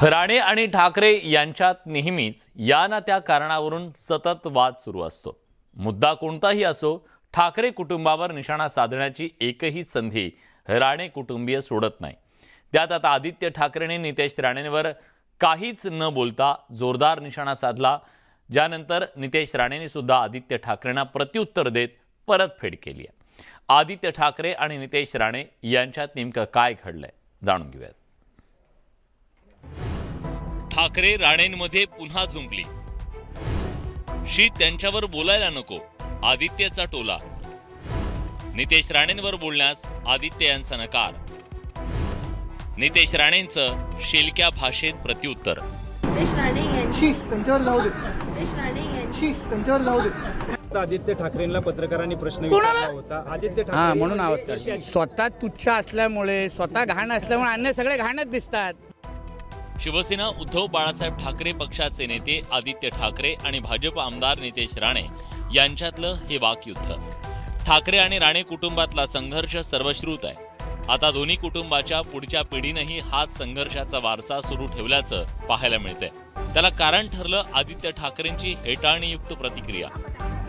राणे आणि ठाकरे यांच्यात नेहमीच या ना त्या कारणावरून सतत वाद सुरू असतो। मुद्दा कोणताही असो, ठाकरे कुटुंबावर निशाणा साधण्याची एकही संधी राणे कुटुंबीय सोडत नाही। त्यात आता आदित्य ठाकरेंनी नितेश राणेंवर काहीच न बोलता जोरदार निशाणा साधला, ज्यानंतर नितेश राणेंनी सुद्धा आदित्य ठाकरेंना प्रत्युत्तर देत परतफेड केली आहे। आदित्य ठाकरे आणि नितेश राणे यांच्यात नेमकं काय घडलंय जाणून घेऊयात। ठाकरे राणेंमध्ये पुन्हा झुंपली। शी त्यांच्यावर बोलायला नको, आदित्यचा टोला। नितेश राणेंवर बोलण्यास आदित्य यांचा नकार। नितेश राणेंचं शेलक्या भाषेत प्रत्युत्तर। आदित्य ठाकरेंना पत्रकारांनी प्रश्न विचारला होता। आदित्य ठाकरे म्हणून आवाज स्वतः तुच्छ असल्यामुळे, स्वतः घाण असल्यामुळे अन्य सगळे घाणच दिसतात। शिवसेना उद्धव बाळासाहेब ठाकरे पक्षाचे नेते आदित्य ठाकरे आणि भाजप आमदार नितेश राणे यांच्यातलं हे वाकयुद्ध। ठाकरे आणि राणे कुटुंबातला संघर्ष सर्वश्रुत आहे। आता दोन्ही कुटुंबाच्या पुढच्या पिढीनेही हाच संघर्षाचा वारसा सुरू ठेवल्याचं पाहायला मिळतंय। त्याला कारण ठरलं आदित्य ठाकरेंची हेटाळणीयुक्त प्रतिक्रिया।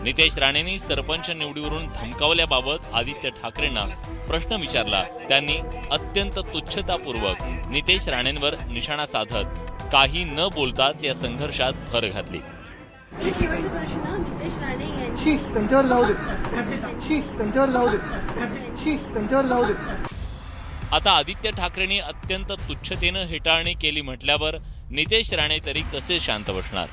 नितेश राणेंनी सरपंच निवडीवरून धमकावल्याबाबत आदित्य ठाकरेंना प्रश्न विचारला। त्यांनी अत्यंत तुच्छतापूर्वक नितेश राणेंवर निशाणा साधत काही न बोलताच या संघर्षात भर घातली। आता आदित्य ठाकरेंनी अत्यंत तुच्छतेनं हेटाळणी केली म्हटल्यावर नितेश राणे तरी कसे शांत बसणार?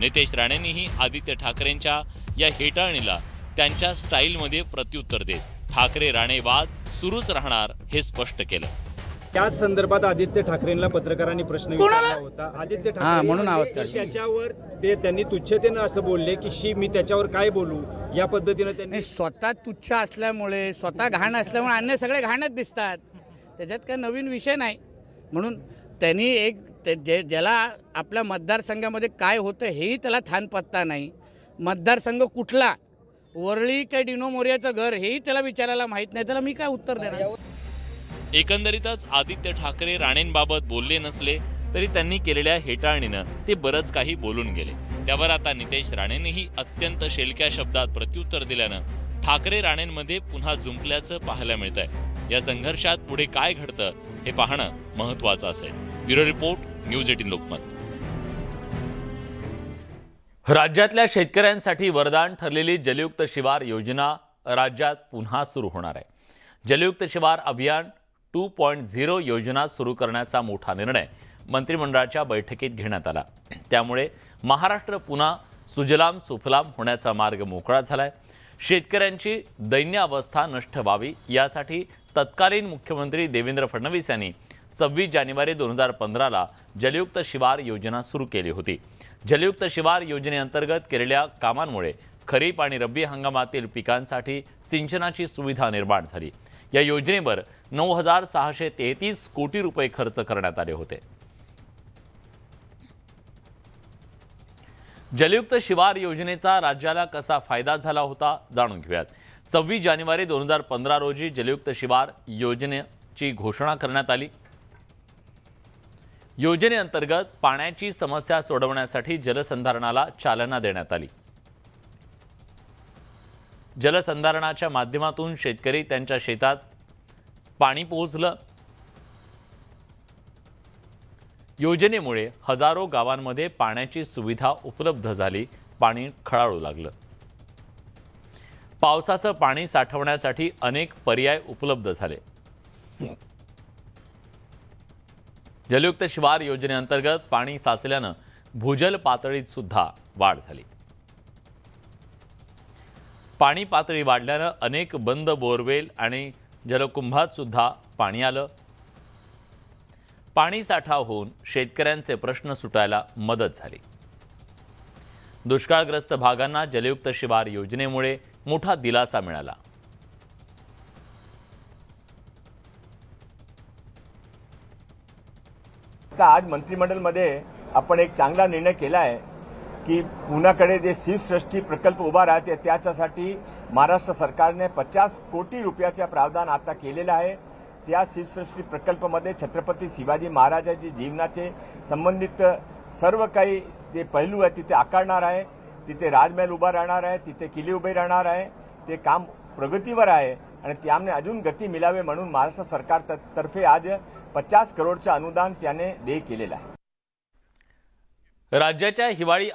नितेश राणेंनीही आदित्य ठाकरेंच्या या हेटाळणीला त्यांच्या स्टाईलमध्ये प्रत्युत्तर देत ठाकरे राणे वाद सुरूच राहणार हे स्पष्ट केलं। त्याच संदर्भात आदित्य ठाकरेंना पत्रकारांनी प्रश्न विचारला होता। आदित्य ठाकरे म्हणून आवाज त्याच्यावर त्यांनी तुच्छतेनं असं बोलले की शी मी त्याच्यावर काय बोलू, या पद्धतीने त्यांनी स्वतः तुच्छ असल्यामुळे, स्वतः घाण असल्यामुळे अन्य सगळे घाणच दिसतात। त्याच्यात काही नवीन विषय नाही। म्हणून त्यांनी एक ज्याला आपल्या मतदारसंघामध्ये काय होतं हेही त्याला ठाण पत्ता नाही। मतदारसंघ कुठला, वरळी काय डिनो मोरियाचं घर हेही त्याला विचारायला माहीत नाही, त्याला मी काय उत्तर देणार? एकंदरीतच आदित्य ठाकरे राणेंबाबत बोलले नसले तरी त्यांनी केलेल्या हेटाळणीनं ते बरंच काही बोलून गेले। त्यावर आता नितेश राणेंनीही अत्यंत शेलक्या शब्दात प्रत्युत्तर दिल्यानं ठाकरे राणेंमध्ये पुन्हा झुंपल्याचं पाहायला मिळतंय। या संघर्षात पुढे काय घडतं हे पाहणं महत्त्वाचं असेल। Bureau report, news 18 Lokmat. राज्यातल्या शेतकऱ्यांसाठी वरदान ठरलेली जलयुक्त शिवार योजना राज्यात पुन्हा सुरू होणार आहे। जलयुक्त शिवार अभियान 2.0 योजना सुरू करण्याचा मोठा निर्णय मंत्रिमंडळाच्या बैठकीत घेण्यात आला। त्यामुळे महाराष्ट्र पुन्हा सुजलाम सुफलाम होण्याचा मार्ग मोकळा झालाय। शेतकऱ्यांची दैन्य अवस्था नष्ट व्हावी यासाठी तत्कालीन मुख्यमंत्री देवेंद्र फडणवीस यांनी 26 जानेवारी 2015ला जलयुक्त शिवार योजना सुरू केली होती। जलयुक्त शिवार योजनेअंतर्गत केलेल्या कामांमुळे खरीप आणि रब्बी हंगामातील पिकांसाठी सिंचनाची सुविधा निर्माण झाली। या योजनेवर 9,633 कोटी रुपये खर्च करण्यात आले होते। जलयुक्त शिवार योजनेचा राज्याला कसा फायदा झाला होता जाणून घेऊयात। 26 जानेवारी 2015 रोजी जलयुक्त शिवार योजनेची घोषणा करण्यात आली। योजनेअंतर्गत पाण्याची समस्या सोडवण्यासाठी जलसंधारणाला चालना देण्यात आली। जलसंधारणाच्या माध्यमातून शेतकरी त्यांच्या शेतात पाणी पोहोचलं। योजनेमुळे हजारो गावांमध्ये पाण्याची सुविधा उपलब्ध झाली, पाणी खळाळू लागलं। पावसाचं पाणी साठवण्यासाठी अनेक पर्याय उपलब्ध झाले। जलयुक्त शिवार योजनेअंतर्गत पाणी साचल्यानं भूजल पातळीत सुद्धा वाढ झाली। पाणी पातळी वाढल्यानं अनेक बंद बोरवेल आणि जलकुंभात सुद्धा पाणी आलं। पाणी साठा होऊन शेतकऱ्यांचे प्रश्न सुटायला मदत झाली। दुष्काळग्रस्त भागांना जलयुक्त शिवार योजनेमुळे मोठा दिलासा मिळाला। आज मंत्रिमंडळमध्ये आपण एक चांगला निर्णय केला आहे की पुण्याकडे जे शिवसृष्टी प्रकल्प उभा राहते त्याच्यासाठी महाराष्ट्र सरकारने 50 कोटी रुपयाचा प्रावधान आता केलेला आहे। त्या शिवसृष्टी प्रकल्पामध्ये छत्रपती शिवाजी महाराजांच्या जीवनाचे संबंधित सर्व काही जे पैलू आहेत तिथे आकारणार आहे. तिथे राजमहल उभा राहणार आहे, तिथे किल्ले उभे राहणार आहे. ते काम प्रगतीवर आहे आणि त्यामुळे अजून गती मिळावे म्हणून महाराष्ट्र सरकार तर्फे आज 50 करोडचे अनुदान त्याने देय केलेलं आहे. राज्याच्या हिवाळी